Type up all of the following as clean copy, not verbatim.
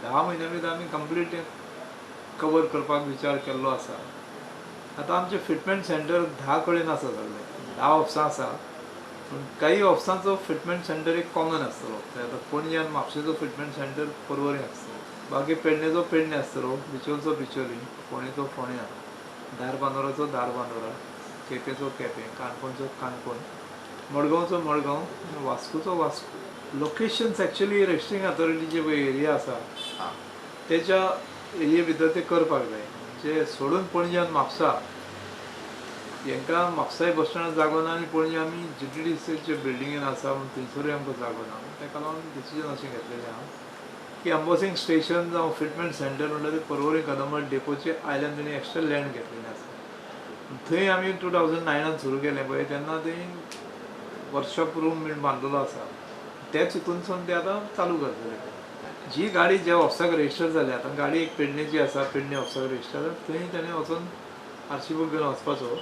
10 म्हयन्यां भितर आमी कंप्लीट कवर करपाक विचार केल्लो आसा. आतां आमचें फिटमेंट सेंटर 10 कडेन आसा सगळे 10 ऑफिसां आसा. पूण काही ऑफिसांचो फिटमेंट सेंटर एक कॉमन आसतलो. आतां पणजे आनी म्हापशेचो फिटमेंट सेंटर पर्वरी आसतलो. बाकी पेडणेचो पेडणे आसतलो, बिचोलचो बिचोली, फोंडेचो फोंड्या, धारबांदोराचो धारबांदोरा, केपेंचो केपें, काणकोणचो काणकोण, मडगांवचो मडगांव, वास्कोचो वास्को. लोकेशन्स एक्चुअली रेजिस्ट्रिंग अथॉरिटीचे पळय एरिया आसा तेच्या एरिये भितर ते करपाक जाय. म्हणजे सोडून पणजे आनी म्हापसा हांकां म्हापसाय बस स्टँडार जागो ना आनी पणजे आमी GTDCचे बिल्डिंगेन आसा म्हूण थंयसरूय आमकां जागो ना. ताका लागून डिसिजन अशें घेतलेलें आहा की एम्बोसींग स्टेशन जावं फिटमेंट सेंटर म्हणटा ते पर्वरी कदंबा डेपोचे आयल्यान तेणी एक्स्ट्रा लँड घेतलेलें आसा. थंय आमी 2009 सुरू केलें पळय तेन्ना थंय वर्कशॉप रूम बीन बांदलेलो आसा. तेच हितूनसून ते आतां चालू करतले. जी गाडी ज्या ऑफिसाक रजिस्टर जाल्या, आतां गाडी एक पेडणेची आसा, पेडणे ऑफिसाक रजिस्टर, थंय तेणें वचून RC बूक घेवन वचपाचो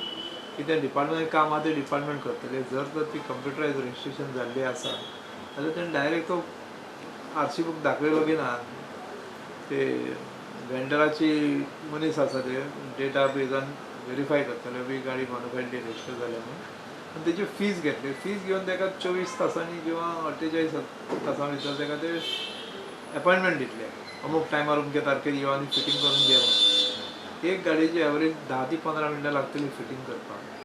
की तें डिपार्टमेंट काम आहा तें डिपार्टमेंट करतले. जर तर ती कंप्युटरायज रजिस्ट्रेशन जाल्ली आसा जाल्यार तेणें डायरेक्ट तो RC बूक दाखयलो की ना ते वेंडराची मनीस आसा ते डेटा बेजान व्हेरीफाय करतले बी गाडी बॉनफायडली रजिस्टर जाल्या म्हणून आनी तेची फीज घेतली. फीज घेवन ताका 24 तासांनी किंवा 48 तासां भितर ताका ते अपॉयंटमेंट दितले. अमूक टायमार अमके तारखेर यो आनी फिटींग करून घे म्हणून. एक गाडयेची एवरेज 10 ते 15 मिनटां लागतली फिटींग करपाक.